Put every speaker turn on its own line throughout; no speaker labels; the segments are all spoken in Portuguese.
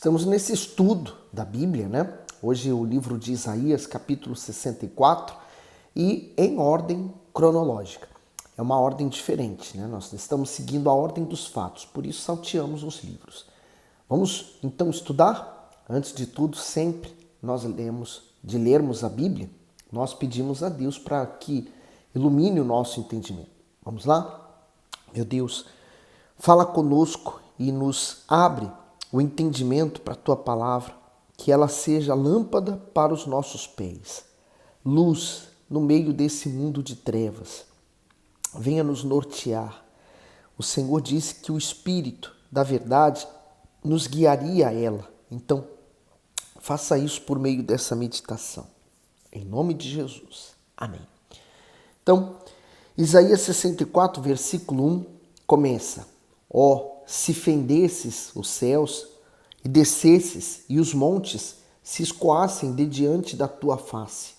Estamos nesse estudo da Bíblia, né? Hoje o livro de Isaías, capítulo 64, e em ordem cronológica. É uma ordem diferente, né? Nós estamos seguindo a ordem dos fatos, por isso salteamos os livros. Vamos então estudar? Antes de tudo, sempre de lermos a Bíblia, nós pedimos a Deus para que ilumine o nosso entendimento. Vamos lá? Meu Deus, fala conosco e nos abre o entendimento para a Tua palavra, que ela seja lâmpada para os nossos pés, luz no meio desse mundo de trevas. Venha nos nortear. O Senhor disse que o Espírito da verdade nos guiaria a ela. Então, faça isso por meio dessa meditação. Em nome de Jesus. Amém. Então, Isaías 64, versículo 1, começa: se fendesses os céus e descesses e os montes se escoassem de diante da tua face.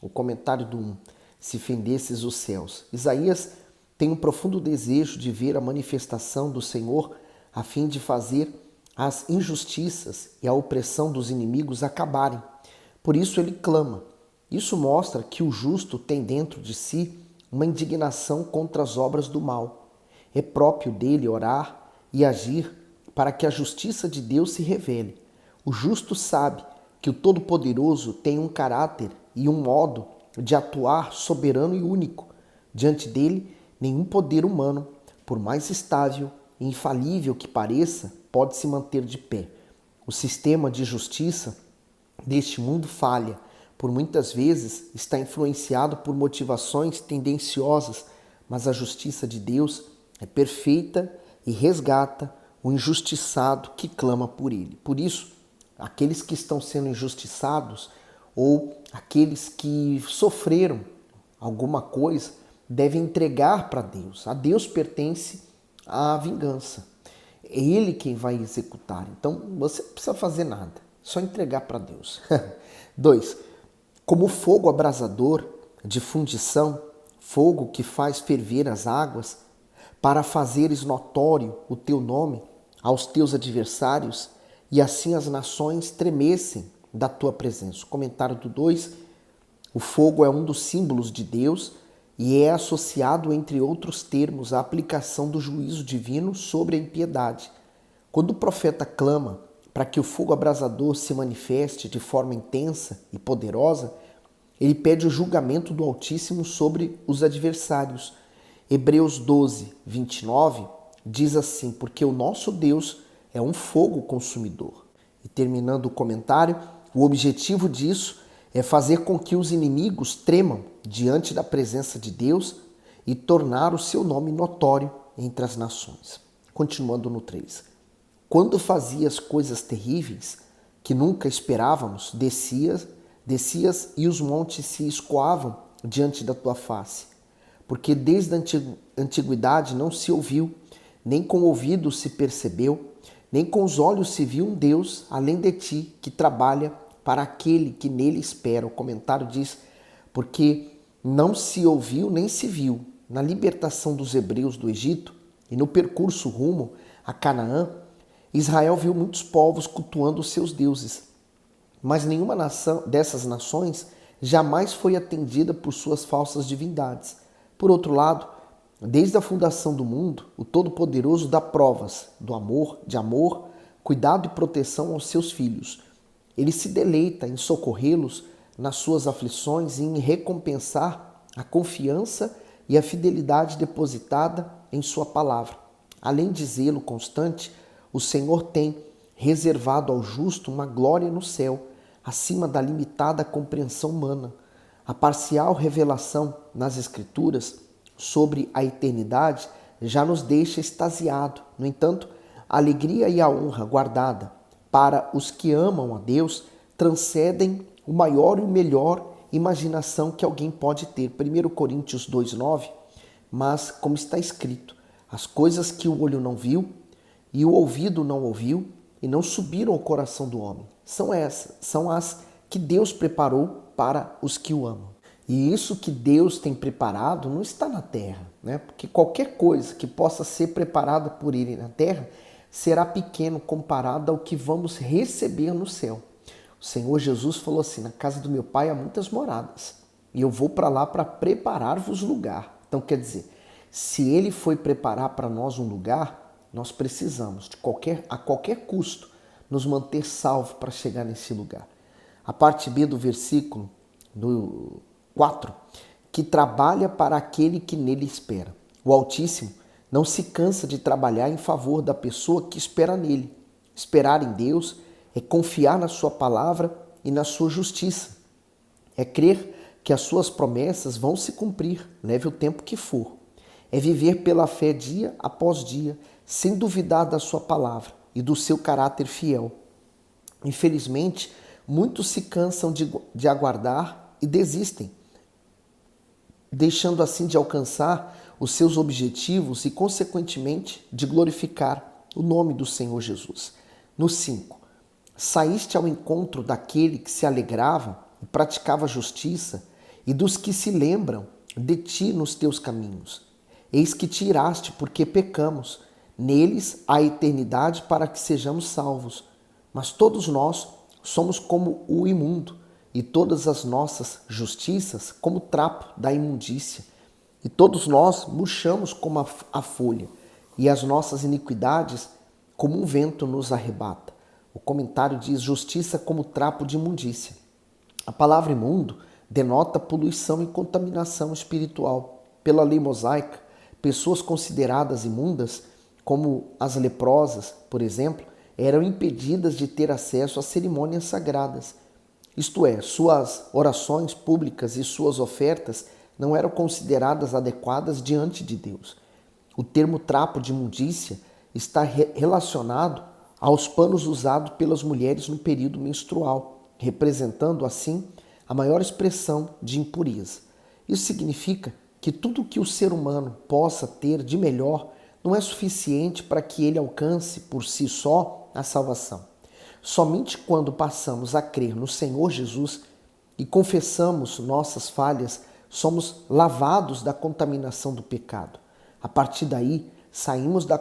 O comentário do 1, se fendesses os céus. Isaías tem um profundo desejo de ver a manifestação do Senhor a fim de fazer as injustiças e a opressão dos inimigos acabarem. Por isso ele clama. Isso mostra que o justo tem dentro de si uma indignação contra as obras do mal. É próprio dele orar e agir para que a justiça de Deus se revele. O justo sabe que o Todo-Poderoso tem um caráter e um modo de atuar soberano e único. Diante dele, nenhum poder humano, por mais estável e infalível que pareça, pode se manter de pé. O sistema de justiça deste mundo falha, por muitas vezes está influenciado por motivações tendenciosas, mas a justiça de Deus é perfeita e resgata o injustiçado que clama por ele. Por isso, aqueles que estão sendo injustiçados ou aqueles que sofreram alguma coisa devem entregar para Deus. A Deus pertence a vingança. É Ele quem vai executar. Então, você não precisa fazer nada. Só entregar para Deus. 2. Como fogo abrasador de fundição, fogo que faz ferver as águas, para fazeres notório o teu nome aos teus adversários, e assim as nações tremessem da tua presença. O comentário do 2, o fogo é um dos símbolos de Deus e é associado, entre outros termos, à aplicação do juízo divino sobre a impiedade. Quando o profeta clama para que o fogo abrasador se manifeste de forma intensa e poderosa, ele pede o julgamento do Altíssimo sobre os adversários. Hebreus 12, 29 diz assim: porque o nosso Deus é um fogo consumidor. E terminando o comentário, o objetivo disso é fazer com que os inimigos tremam diante da presença de Deus e tornar o seu nome notório entre as nações. Continuando no 3. Quando fazias coisas terríveis que nunca esperávamos, descias e os montes se escoavam diante da tua face. Porque desde a antiguidade não se ouviu, nem com o ouvido se percebeu, nem com os olhos se viu um Deus além de ti, que trabalha para aquele que nele espera. O comentário diz: porque não se ouviu nem se viu na libertação dos hebreus do Egito e no percurso rumo a Canaã, Israel viu muitos povos cultuando os seus deuses, mas nenhuma dessas nações jamais foi atendida por suas falsas divindades. Por outro lado, desde a fundação do mundo, o Todo-Poderoso dá provas de amor, cuidado e proteção aos seus filhos. Ele se deleita em socorrê-los nas suas aflições e em recompensar a confiança e a fidelidade depositada em sua palavra. Além de zelo constante, o Senhor tem reservado ao justo uma glória no céu, acima da limitada compreensão humana. A parcial revelação nas Escrituras sobre a eternidade já nos deixa extasiado. No entanto, a alegria e a honra guardada para os que amam a Deus transcendem o maior e o melhor imaginação que alguém pode ter. 1 Coríntios 2,9, mas como está escrito, as coisas que o olho não viu e o ouvido não ouviu e não subiram ao coração do homem, são as que Deus preparou para os que o amam. E isso que Deus tem preparado não está na terra, né? Porque qualquer coisa que possa ser preparada por Ele na terra será pequeno comparado ao que vamos receber no céu. O Senhor Jesus falou assim: na casa do meu Pai há muitas moradas, e eu vou para lá para preparar-vos lugar. Então quer dizer, se Ele foi preparar para nós um lugar, nós precisamos, a qualquer custo, nos manter salvos para chegar nesse lugar. A parte B do versículo do 4, que trabalha para aquele que nele espera. O Altíssimo não se cansa de trabalhar em favor da pessoa que espera nele. Esperar em Deus é confiar na sua palavra e na sua justiça. É crer que as suas promessas vão se cumprir, leve o tempo que for. É viver pela fé dia após dia, sem duvidar da sua palavra e do seu caráter fiel. Infelizmente, muitos se cansam de aguardar e desistem, deixando assim de alcançar os seus objetivos e, consequentemente, de glorificar o nome do Senhor Jesus. No 5, saíste ao encontro daquele que se alegrava e praticava justiça e dos que se lembram de ti nos teus caminhos. Eis que te iraste porque pecamos. Neles há eternidade para que sejamos salvos. Mas todos nós somos como o imundo, e todas as nossas justiças como trapo da imundícia. E todos nós murchamos como a folha, e as nossas iniquidades como um vento nos arrebata. O comentário diz justiça como trapo de imundícia. A palavra imundo denota poluição e contaminação espiritual. Pela lei mosaica, pessoas consideradas imundas, como as leprosas, por exemplo, eram impedidas de ter acesso a cerimônias sagradas. Isto é, suas orações públicas e suas ofertas não eram consideradas adequadas diante de Deus. O termo trapo de imundícia está relacionado aos panos usados pelas mulheres no período menstrual, representando assim a maior expressão de impureza. Isso significa que tudo que o ser humano possa ter de melhor não é suficiente para que ele alcance por si só a salvação. Somente quando passamos a crer no Senhor Jesus e confessamos nossas falhas, somos lavados da contaminação do pecado. A partir daí, saímos da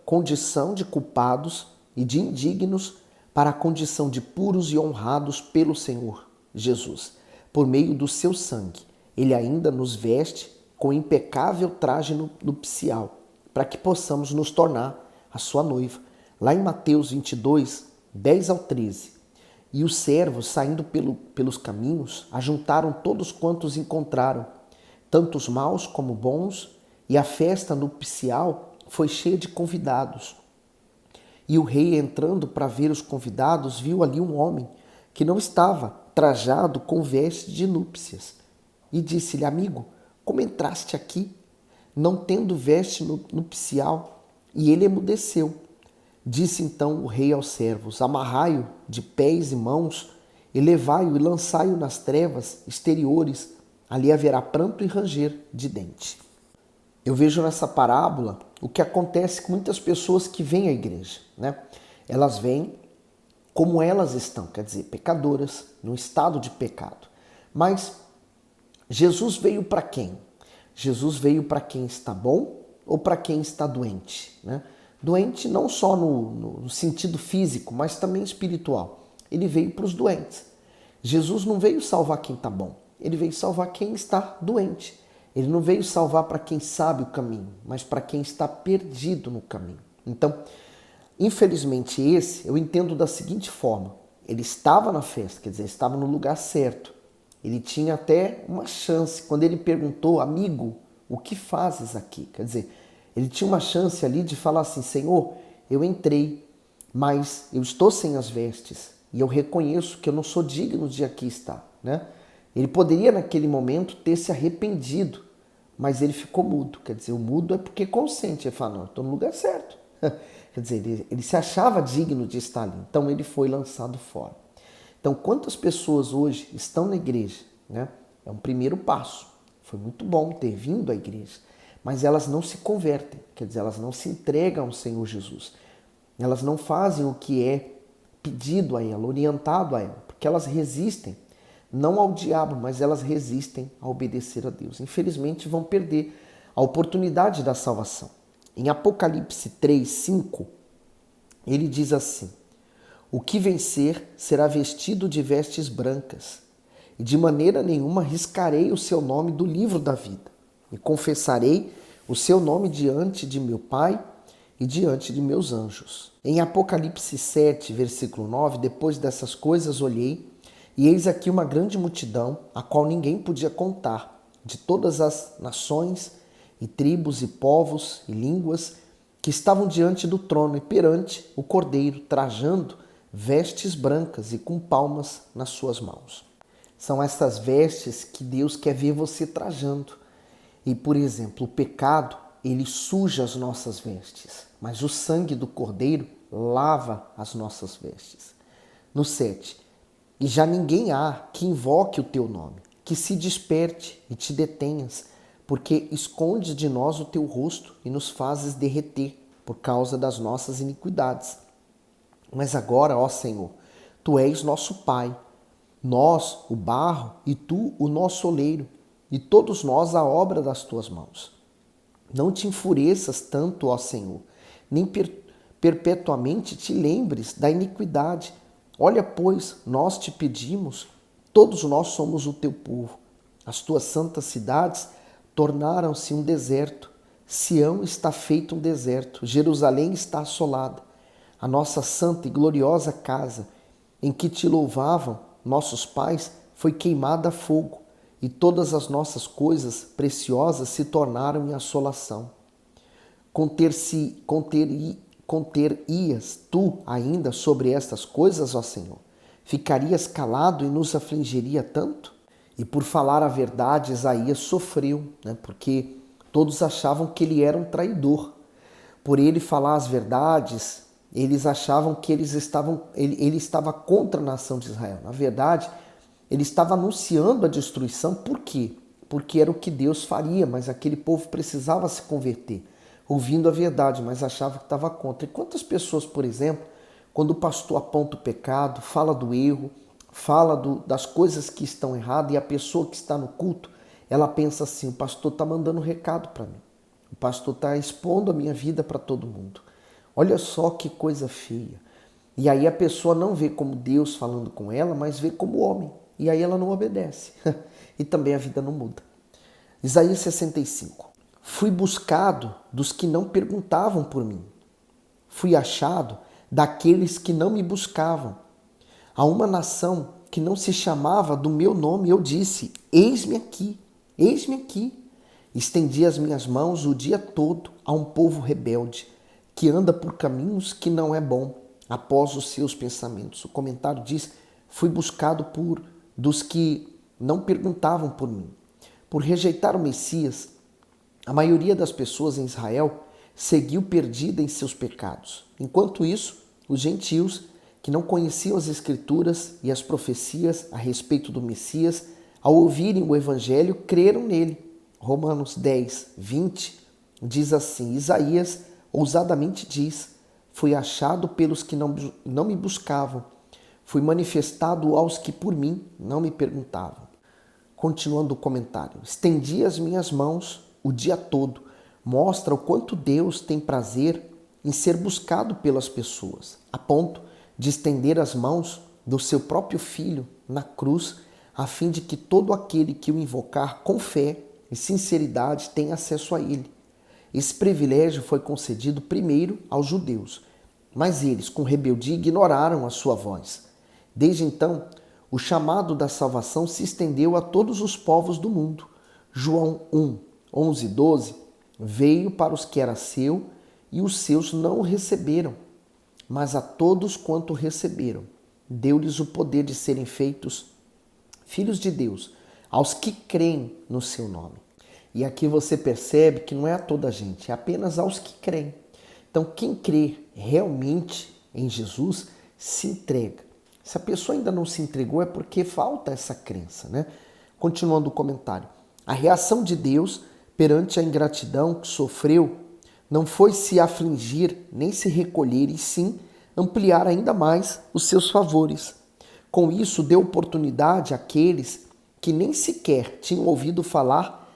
condição de culpados e de indignos para a condição de puros e honrados pelo Senhor Jesus. Por meio do seu sangue, Ele ainda nos veste com impecável traje nupcial, para que possamos nos tornar a sua noiva. Lá em Mateus 22, 10 ao 13. E os servos, saindo pelos caminhos, ajuntaram todos quantos encontraram, tanto os maus como bons, e a festa nupcial foi cheia de convidados. E o rei, entrando para ver os convidados, viu ali um homem que não estava trajado com vestes de núpcias. E disse-lhe: amigo, como entraste aqui, não tendo veste nupcial? E ele emudeceu. Disse então o rei aos servos: amarrai-o de pés e mãos, e levai-o e lançai-o nas trevas exteriores. Ali haverá pranto e ranger de dente. Eu vejo nessa parábola o que acontece com muitas pessoas que vêm à igreja, né? Elas vêm como elas estão, quer dizer, pecadoras, num estado de pecado. Mas Jesus veio para quem? Jesus veio para quem está bom ou para quem está doente, né? Doente não só no sentido físico, mas também espiritual. Ele veio para os doentes. Jesus não veio salvar quem está bom, ele veio salvar quem está doente. Ele não veio salvar para quem sabe o caminho, mas para quem está perdido no caminho. Então, infelizmente eu entendo da seguinte forma: ele estava na festa, quer dizer, estava no lugar certo. Ele tinha até uma chance. Quando ele perguntou: amigo, o que fazes aqui? Quer dizer, ele tinha uma chance ali de falar assim: Senhor, eu entrei, mas eu estou sem as vestes e eu reconheço que eu não sou digno de aqui estar, né? Ele poderia naquele momento ter se arrependido, mas ele ficou mudo. Quer dizer, o mudo é porque consente. Ele fala: não, estou no lugar certo. Quer dizer, ele se achava digno de estar ali, então ele foi lançado fora. Então, quantas pessoas hoje estão na igreja, né? É um primeiro passo. Foi muito bom ter vindo à igreja, mas elas não se convertem, quer dizer, elas não se entregam ao Senhor Jesus. Elas não fazem o que é pedido a ela, orientado a ela, porque elas resistem, não ao diabo, mas elas resistem a obedecer a Deus. Infelizmente, vão perder a oportunidade da salvação. Em Apocalipse 3:5, ele diz assim: o que vencer será vestido de vestes brancas, e de maneira nenhuma riscarei o seu nome do livro da vida, e confessarei o seu nome diante de meu Pai e diante de meus anjos. Em Apocalipse 7, versículo 9, depois dessas coisas olhei, e eis aqui uma grande multidão, a qual ninguém podia contar, de todas as nações, e tribos, e povos, e línguas, que estavam diante do trono e perante o Cordeiro, trajando vestes brancas e com palmas nas suas mãos. São essas vestes que Deus quer ver você trajando. E, por exemplo, o pecado, ele suja as nossas vestes, mas o sangue do Cordeiro lava as nossas vestes. No 7, e já ninguém há que invoque o teu nome, que se desperte e te detenhas, porque escondes de nós o teu rosto e nos fazes derreter por causa das nossas iniquidades. Mas agora, ó Senhor, tu és nosso Pai, nós o barro e tu o nosso oleiro, e todos nós a obra das tuas mãos. Não te enfureças tanto, ó Senhor, nem perpetuamente te lembres da iniquidade. Olha, pois, nós te pedimos, todos nós somos o teu povo. As tuas santas cidades tornaram-se um deserto. Sião está feito um deserto, Jerusalém está assolada. A nossa santa e gloriosa casa, em que te louvavam nossos pais, foi queimada a fogo, e todas as nossas coisas preciosas se tornaram em assolação. Conter-ias tu ainda sobre estas coisas, ó Senhor? Ficarias calado e nos afligiria tanto? E por falar a verdade, Isaías sofreu, porque todos achavam que ele era um traidor. Por ele falar as verdades, eles achavam que ele estava contra a nação de Israel. Na verdade, ele estava anunciando a destruição. Por quê? Porque era o que Deus faria, mas aquele povo precisava se converter, ouvindo a verdade, mas achava que estava contra. E quantas pessoas, por exemplo, quando o pastor aponta o pecado, fala do erro, fala das coisas que estão erradas, e a pessoa que está no culto, ela pensa assim: o pastor está mandando um recado para mim, o pastor está expondo a minha vida para todo mundo. Olha só que coisa feia. E aí a pessoa não vê como Deus falando com ela, mas vê como homem. E aí ela não obedece. E também a vida não muda. Isaías 65. Fui buscado dos que não perguntavam por mim. Fui achado daqueles que não me buscavam. A uma nação que não se chamava do meu nome, eu disse: eis-me aqui, eis-me aqui. Estendi as minhas mãos o dia todo a um povo rebelde, que anda por caminhos que não é bom, após os seus pensamentos. O comentário diz: fui buscado dos que não perguntavam por mim. Por rejeitar o Messias, a maioria das pessoas em Israel seguiu perdida em seus pecados. Enquanto isso, os gentios, que não conheciam as Escrituras e as profecias a respeito do Messias, ao ouvirem o Evangelho, creram nele. Romanos 10, 20 diz assim: Isaías ousadamente diz: fui achado pelos que não me buscavam, fui manifestado aos que por mim não me perguntavam. Continuando o comentário: estendi as minhas mãos o dia todo. Mostra o quanto Deus tem prazer em ser buscado pelas pessoas, a ponto de estender as mãos do seu próprio Filho na cruz, a fim de que todo aquele que o invocar com fé e sinceridade tenha acesso a ele. Esse privilégio foi concedido primeiro aos judeus, mas eles, com rebeldia, ignoraram a sua voz. Desde então, o chamado da salvação se estendeu a todos os povos do mundo. João 1, 11 e 12, veio para os que era seu, e os seus não o receberam. Mas a todos quanto receberam, deu-lhes o poder de serem feitos filhos de Deus, aos que creem no seu nome. E aqui você percebe que não é a toda a gente, é apenas aos que creem. Então, quem crê realmente em Jesus se entrega. Se a pessoa ainda não se entregou, é porque falta essa crença, Continuando o comentário. A reação de Deus perante a ingratidão que sofreu não foi se afligir nem se recolher, e sim ampliar ainda mais os seus favores. Com isso, deu oportunidade àqueles que nem sequer tinham ouvido falar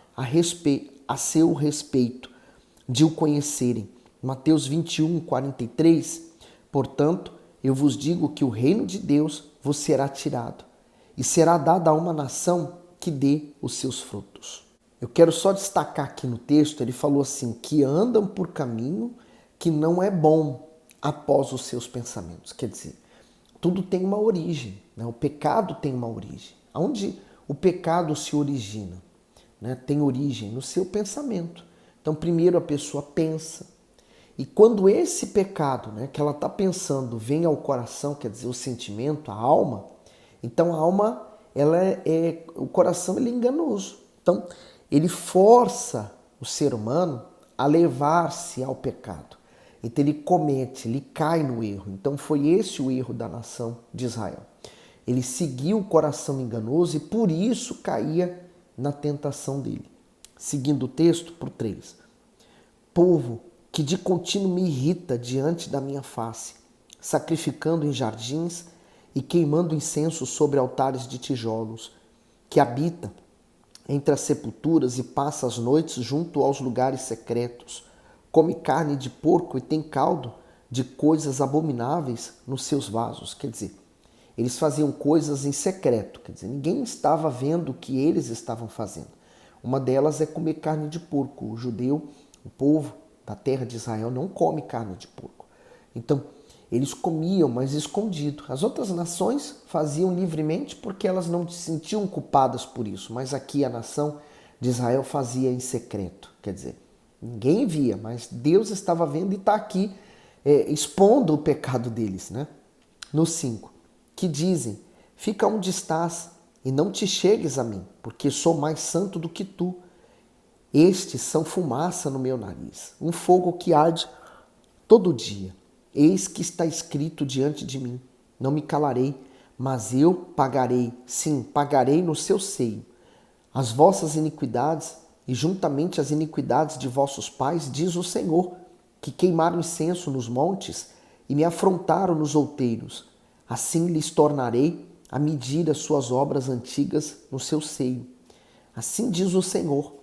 a seu respeito, de o conhecerem. Mateus 21, 43, portanto, eu vos digo que o reino de Deus vos será tirado e será dado a uma nação que dê os seus frutos. Eu quero só destacar aqui no texto, ele falou assim, que andam por caminho que não é bom após os seus pensamentos. Quer dizer, tudo tem uma origem, né? O pecado tem uma origem. Onde o pecado se origina? Né? Tem origem no seu pensamento. Então, primeiro a pessoa pensa. E quando esse pecado, né, que ela está pensando, vem ao coração, quer dizer, o sentimento, a alma, então a alma, o coração ele é enganoso. Então, ele força o ser humano a levar-se ao pecado. Então ele comete, ele cai no erro. Então foi esse o erro da nação de Israel. Ele seguiu o coração enganoso e por isso caía na tentação dele. Seguindo o texto, por 3. Povo que de contínuo me irrita diante da minha face, sacrificando em jardins e queimando incenso sobre altares de tijolos, que habita entre as sepulturas e passa as noites junto aos lugares secretos, come carne de porco e tem caldo de coisas abomináveis nos seus vasos. Quer dizer, eles faziam coisas em secreto, quer dizer, ninguém estava vendo o que eles estavam fazendo. Uma delas é comer carne de porco. O judeu, o povo da terra de Israel, não come carne de porco. Então, eles comiam, mas escondido. As outras nações faziam livremente porque elas não se sentiam culpadas por isso. Mas aqui a nação de Israel fazia em secreto. Quer dizer, ninguém via, mas Deus estava vendo e está aqui expondo o pecado deles. Né? No 5, que dizem, fica onde estás e não te chegues a mim, porque sou mais santo do que tu. Estes são fumaça no meu nariz, um fogo que arde todo dia. Eis que está escrito diante de mim, não me calarei, mas eu pagarei, sim, pagarei no seu seio, as vossas iniquidades e juntamente as iniquidades de vossos pais, diz o Senhor, que queimaram incenso nos montes e me afrontaram nos outeiros. Assim lhes tornarei a medir as suas obras antigas no seu seio. Assim diz o Senhor,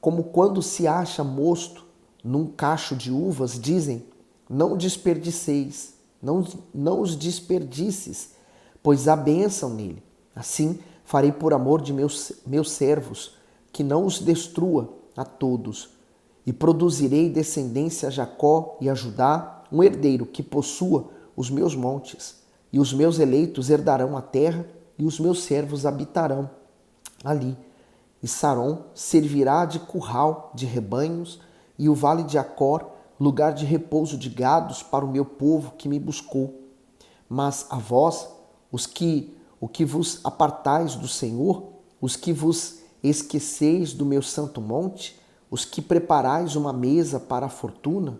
como quando se acha mosto num cacho de uvas, dizem, não desperdiceis, não os desperdices, pois há bênção nele. Assim farei por amor de meus servos, que não os destrua a todos. E produzirei descendência a Jacó e a Judá, um herdeiro que possua os meus montes. E os meus eleitos herdarão a terra, e os meus servos habitarão ali. E Saron servirá de curral de rebanhos, e o vale de Acor, lugar de repouso de gados para o meu povo que me buscou. Mas a vós, o que vos apartais do Senhor, os que vos esqueceis do meu santo monte, os que preparais uma mesa para a fortuna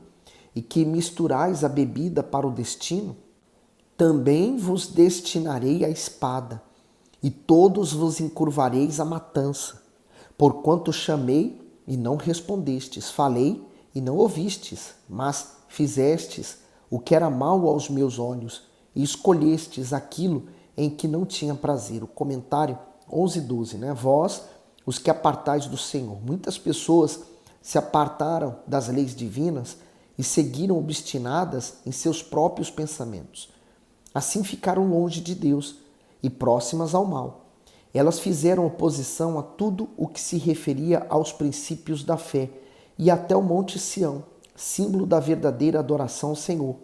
e que misturais a bebida para o destino, também vos destinarei à espada, e todos vos encurvareis à matança. Porquanto chamei e não respondestes, falei e não ouvistes, mas fizestes o que era mal aos meus olhos e escolhestes aquilo em que não tinha prazer. O comentário 11:12, né? Vós, os que apartais do Senhor. Muitas pessoas se apartaram das leis divinas e seguiram obstinadas em seus próprios pensamentos. Assim ficaram longe de Deus e próximas ao mal. Elas fizeram oposição a tudo o que se referia aos princípios da fé e até o Monte Sião, símbolo da verdadeira adoração ao Senhor.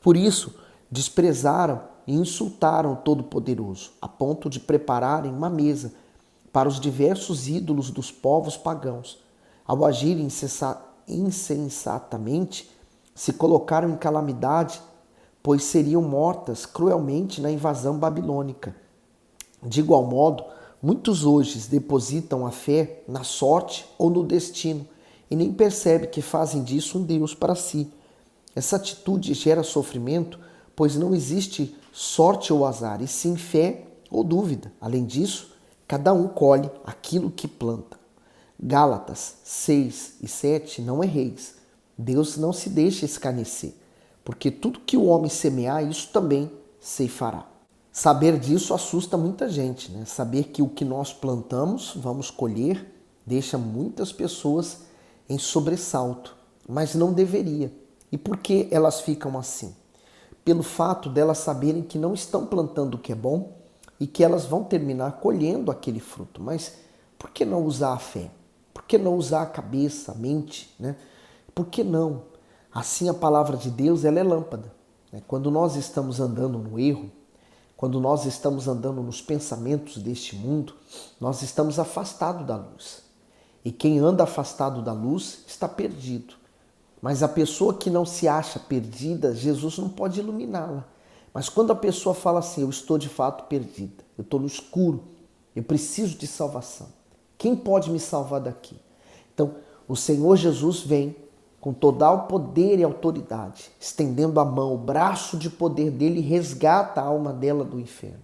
Por isso, desprezaram e insultaram o Todo-Poderoso, a ponto de prepararem uma mesa para os diversos ídolos dos povos pagãos. Ao agirem insensatamente, se colocaram em calamidade, pois seriam mortas cruelmente na invasão babilônica. De igual modo, muitos hoje depositam a fé na sorte ou no destino e nem percebem que fazem disso um Deus para si. Essa atitude gera sofrimento, pois não existe sorte ou azar, e sim fé ou dúvida. Além disso, cada um colhe aquilo que planta. Gálatas 6:7, não erreis. Deus não se deixa escarnecer, porque tudo que o homem semear, isso também ceifará. Saber disso assusta muita gente, né? Saber que o que nós plantamos, vamos colher, deixa muitas pessoas em sobressalto. mas não deveria. E por que elas ficam assim? Pelo fato delas saberem que não estão plantando o que é bom e que elas vão terminar colhendo aquele fruto. Mas por que não usar a fé? Por que não usar a cabeça, a mente, né? Por que não? Assim a palavra de Deus, ela é lâmpada. Quando nós estamos andando no erro, quando nós estamos andando nos pensamentos deste mundo, nós estamos afastados da luz. E quem anda afastado da luz está perdido. Mas a pessoa que não se acha perdida, Jesus não pode iluminá-la. Mas quando a pessoa fala assim, eu estou de fato perdida, eu estou no escuro, eu preciso de salvação. Quem pode me salvar daqui? Então, o Senhor Jesus vem com total poder e autoridade, estendendo a mão, o braço de poder dele e resgata a alma dela do inferno.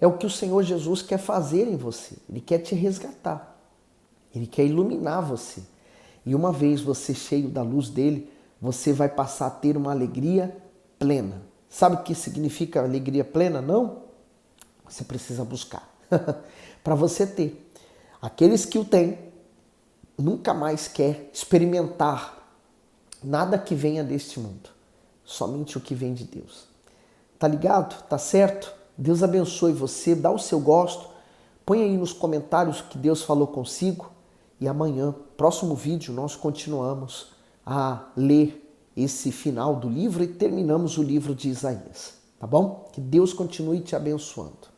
É o que o Senhor Jesus quer fazer em você. Ele quer te resgatar. Ele quer iluminar você. E uma vez você cheio da luz dele, você vai passar a ter uma alegria plena. Sabe o que significa alegria plena? Não? Você precisa buscar. Para você ter. Aqueles que o têm, nunca mais quer experimentar nada que venha deste mundo. Somente o que vem de Deus. Tá ligado? Tá certo? Deus abençoe você, dá o seu gosto. Põe aí nos comentários o que Deus falou consigo. E amanhã, próximo vídeo, nós continuamos a ler esse final do livro e terminamos o livro de Isaías. Tá bom? Que Deus continue te abençoando.